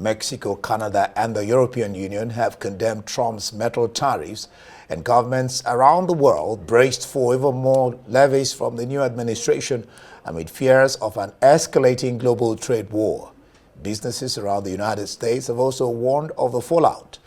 Mexico, Canada, and the European Union have condemned Trump's metal tariffs, and governments around the world braced for even more levies from the new administration amid fears of an escalating global trade war. Businesses around the United States have also warned of the fallout.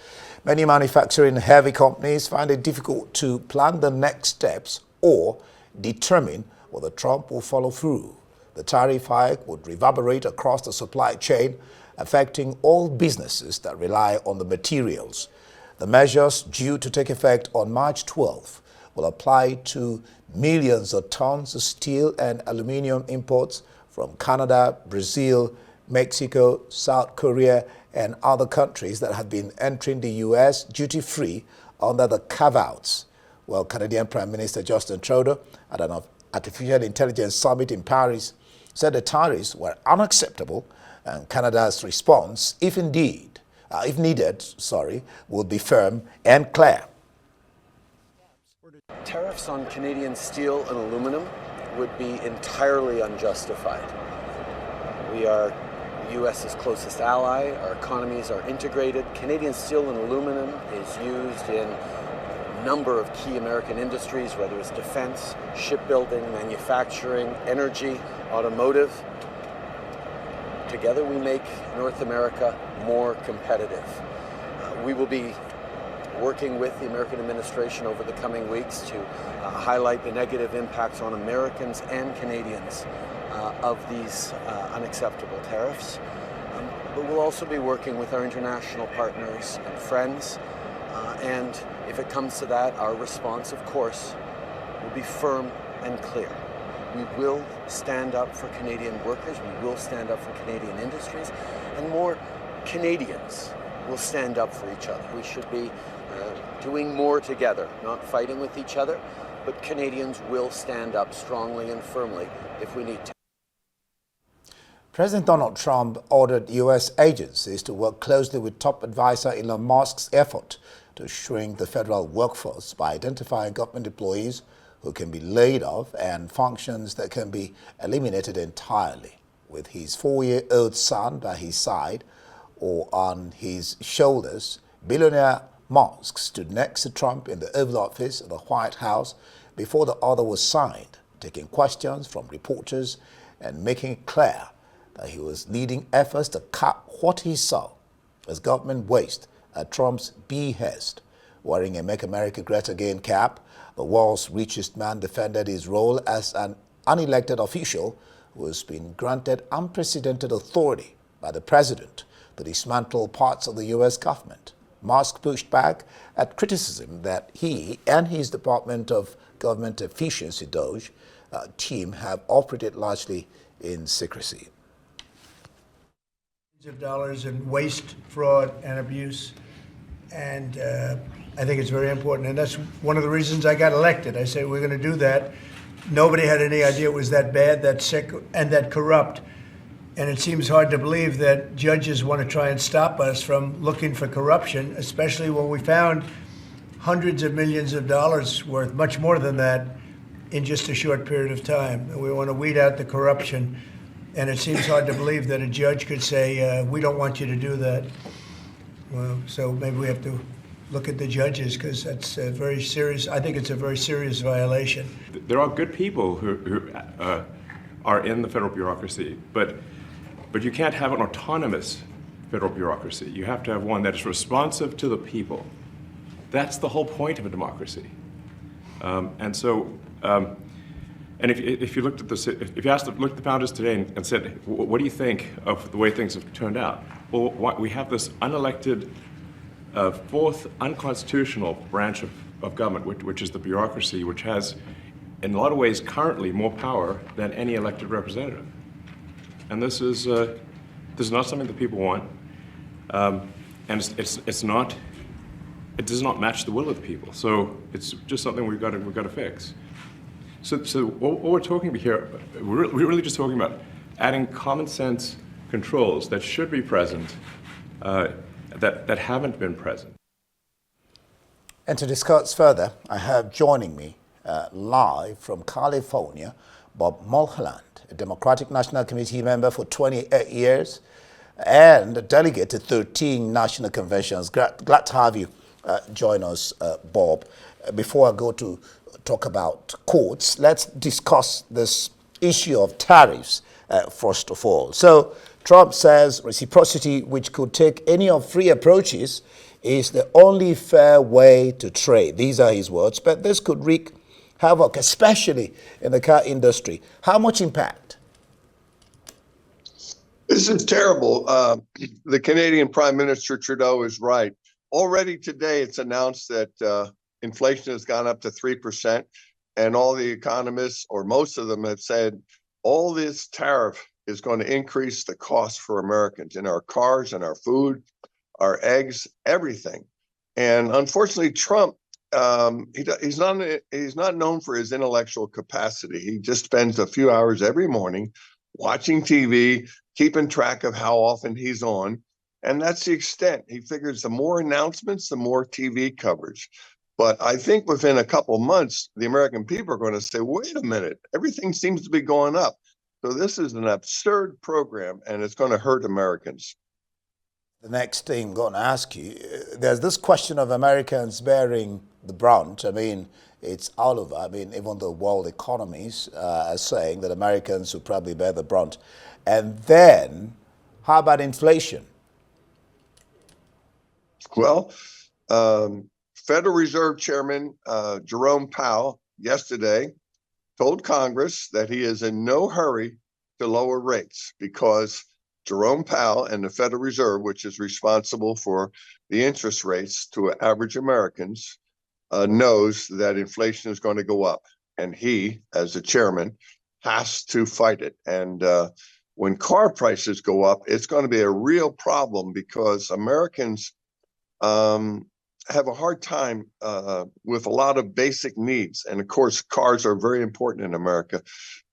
Many manufacturing heavy companies find it difficult to plan the next steps or determine whether Trump will follow through. The tariff hike would reverberate across the supply chain, affecting all businesses that rely on the materials. The measures, due to take effect on March 12th, will apply to millions of tons of steel and aluminum imports from Canada, Brazil, Mexico, South Korea, and other countries that have been entering the U.S. duty-free under the carve-outs. Well, Canadian Prime Minister Justin Trudeau, at an artificial intelligence summit in Paris, said the tariffs were unacceptable, and Canada's response, if needed, will be firm and clear. Tariffs on Canadian steel and aluminum would be entirely unjustified. We are the U.S.'s closest ally. Our economies are integrated. Canadian steel and aluminum is used in a number of key American industries, whether it's defense, shipbuilding, manufacturing, energy, automotive. Together we make North America more competitive. We will be working with the American administration over the coming weeks to highlight the negative impacts on Americans and Canadians of these unacceptable tariffs. But we'll also be working with our international partners and friends. And if it comes to that, our response, of course, will be firm and clear. We will stand up for Canadian workers, we will stand up for Canadian industries, and more Canadians will stand up for each other. We should be doing more together, not fighting with each other, but Canadians will stand up strongly and firmly if we need to. President Donald Trump ordered U.S. agencies to work closely with top advisor Elon Musk's effort to shrink the federal workforce by identifying government employees who can be laid off and functions that can be eliminated entirely. With his 4-year-old son by his side or on his shoulders, billionaire Musk stood next to Trump in the Oval Office of the White House before the order was signed, taking questions from reporters and making it clear that he was leading efforts to cut what he saw as government waste at Trump's behest. Wearing a Make America Great Again cap, the world's richest man defended his role as an unelected official who has been granted unprecedented authority by the president to dismantle parts of the U.S. government. Musk pushed back at criticism that he and his Department of Government Efficiency DOGE team have operated largely in secrecy. Of dollars in waste, fraud, and abuse, and I think it's very important, and that's one of the reasons I got elected. I said we're going to do that. Nobody had any idea it was that bad, that sick, and that corrupt, and it seems hard to believe that judges want to try and stop us from looking for corruption, especially when we found hundreds of millions of dollars worth, much more than that, in just a short period of time. And we want to weed out the corruption. And it seems hard to believe that a judge could say, we don't want you to do that. Well, so maybe we have to look at the judges, because that's a very serious, I think it's a very serious violation. There are good people who are in the federal bureaucracy, but you can't have an autonomous federal bureaucracy. You have to have one that is responsive to the people. That's the whole point of a democracy. And if you looked at if you looked at the founders today and said, what do you think of the way things have turned out? Well, we have this unelected, fourth unconstitutional branch of government, which is the bureaucracy, which has, in a lot of ways, currently more power than any elected representative. And this is not something that people want, and it's not. It does not match the will of the people. So it's just something we've got to fix. So what we're talking about here, we're really just talking about adding common sense controls that should be present, that haven't been present. And to discuss further, I have joining me live from California, Bob Mulholland, a Democratic National Committee member for 28 years, and a delegate to 13 national conventions. Glad to have you join us, Bob. Before I go to talk about courts, let's discuss this issue of tariffs first of all. So Trump says reciprocity, which could take any of three approaches, is the only fair way to trade. These are his words, but this could wreak havoc, especially in the car industry. How much impact? This is terrible. The Canadian Prime Minister Trudeau is right. Already today, it's announced that inflation has gone up to 3%, and all the economists, or most of them, have said all this tariff is going to increase the cost for Americans in our cars and our food, our eggs, everything. And unfortunately, Trump, he's not known for his intellectual capacity. He just spends a few hours every morning watching TV, keeping track of how often he's on. And that's the extent. He figures the more announcements, the more TV coverage. But I think within a couple months, the American people are going to say, wait a minute, everything seems to be going up. So this is an absurd program, and it's going to hurt Americans. The next thing I'm going to ask you, there's this question of Americans bearing the brunt. I mean, it's all over. I mean, even the world economies are saying that Americans will probably bear the brunt. And then, how about inflation? Well, Federal Reserve Chairman Jerome Powell yesterday told Congress that he is in no hurry to lower rates because Jerome Powell and the Federal Reserve, which is responsible for the interest rates to average Americans, knows that inflation is going to go up. And he, as the chairman, has to fight it. And when car prices go up, it's going to be a real problem because Americans have a hard time with a lot of basic needs. And of course, cars are very important in America.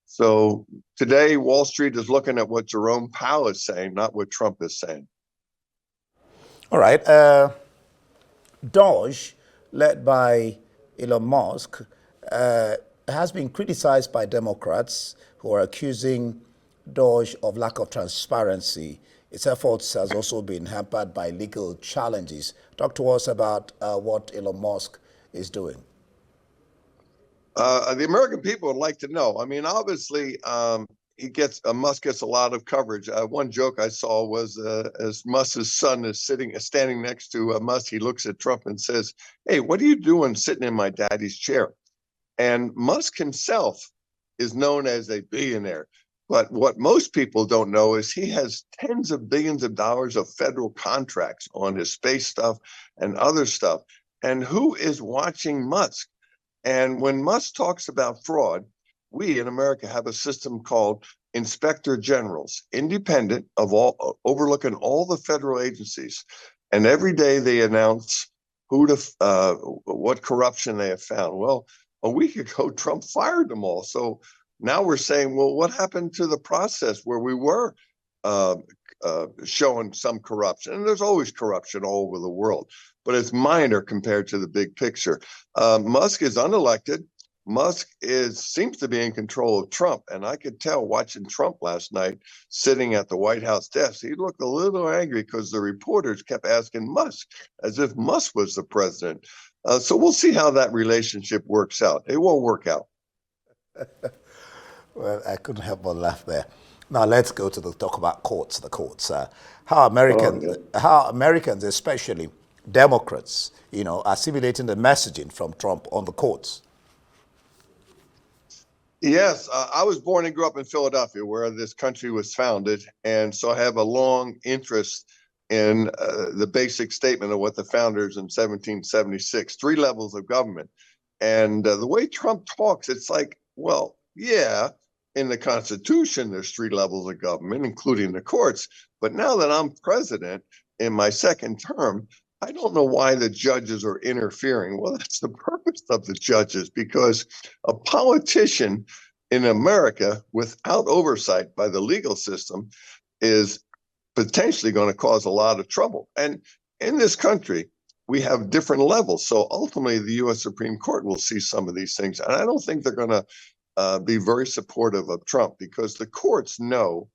So today, Wall Street is looking at what Jerome Powell is saying, not what Trump is saying. All right. Doge, led by Elon Musk, has been criticized by Democrats who are accusing Doge of lack of transparency. Its efforts has also been hampered by legal challenges. Talk to us about what Elon Musk is doing. The American people would like to know. I mean, obviously, Musk gets a lot of coverage. One joke I saw was as Musk's son is standing next to Musk, he looks at Trump and says, "Hey, what are you doing sitting in my daddy's chair?" And Musk himself is known as a billionaire. But what most people don't know is he has tens of billions of dollars of federal contracts on his space stuff and other stuff. And who is watching Musk? And when Musk talks about fraud, we in America have a system called inspector generals, independent of all, overlooking all the federal agencies. And every day they announce what corruption they have found. Well, a week ago, Trump fired them all. So now we're saying, well, what happened to the process where we were showing some corruption? And there's always corruption all over the world, but it's minor compared to the big picture. Musk is unelected. Musk seems to be in control of Trump. And I could tell watching Trump last night, sitting at the White House desk, he looked a little angry because the reporters kept asking Musk as if Musk was the president. So we'll see how that relationship works out. It won't work out. Well, I couldn't help but laugh there. Now let's go to talk about courts. The courts, how Americans, especially Democrats, are assimilating the messaging from Trump on the courts. Yes, I was born and grew up in Philadelphia, where this country was founded, and so I have a long interest in the basic statement of what the founders in 1776, 3 levels of government. And the way Trump talks, it's like, well, yeah, in the Constitution, there's 3 levels of government, including the courts. But now that I'm president in my second term, I don't know why the judges are interfering. Well, that's the purpose of the judges, because a politician in America without oversight by the legal system is potentially going to cause a lot of trouble. And in this country, we have different levels. So ultimately, the U.S. Supreme Court will see some of these things. And I don't think they're going to be very supportive of Trump, because the courts know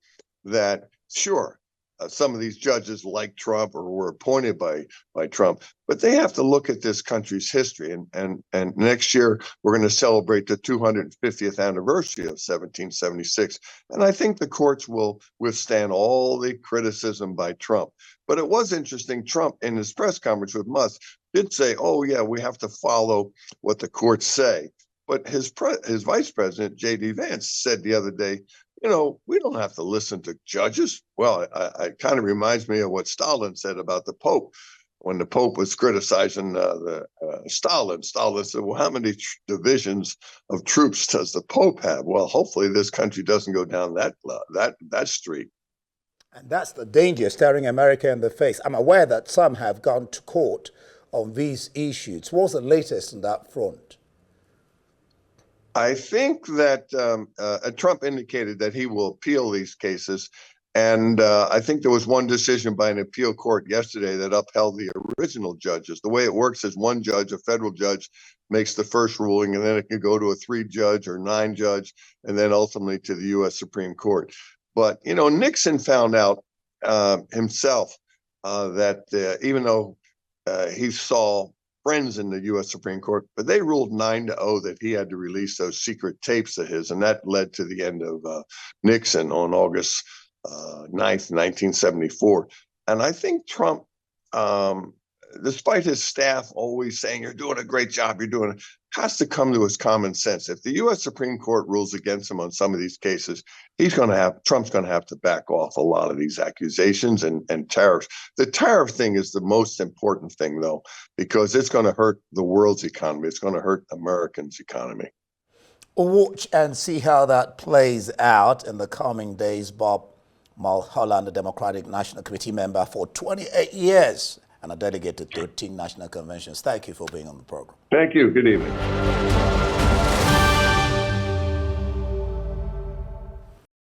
that, sure, some of these judges like Trump or were appointed by Trump, but they have to look at this country's history. And next year we're going to celebrate the 250th anniversary of 1776, and I think the courts will withstand all the criticism by Trump. But it was interesting. Trump, in his press conference with Musk, did say, "Oh yeah, we have to follow what the courts say." But his vice president, J.D. Vance, said the other day, we don't have to listen to judges. Well, it kind of reminds me of what Stalin said about the Pope. When the Pope was criticizing Stalin said, "Well, how many divisions of troops does the Pope have?" Well, hopefully this country doesn't go down that street. And that's the danger staring America in the face. I'm aware that some have gone to court on these issues. What's the latest on that front? I think that Trump indicated that he will appeal these cases. And I think there was one decision by an appeal court yesterday that upheld the original judges. The way it works is one judge, a federal judge, makes the first ruling, and then it can go to a 3-judge or 9-judge, and then ultimately to the U.S. Supreme Court. But, Nixon found out himself that even though he saw friends in the U.S. Supreme Court, but they ruled 9-0 that he had to release those secret tapes of his, and that led to the end of Nixon on August 9th, 1974. And I think Trump, despite his staff always saying, "You're doing a great job, has to come to his common sense. If the U.S. Supreme Court rules against him on some of these cases, Trump's going to have to back off a lot of these accusations and tariffs. The tariff thing is the most important thing, though, because it's going to hurt the world's economy. It's going to hurt Americans' economy. Watch and see how that plays out in the coming days. Bob Mulholland, the Democratic National Committee member for 28 years and a delegate to 13 national conventions. Thank you for being on the program. Thank you. Good evening.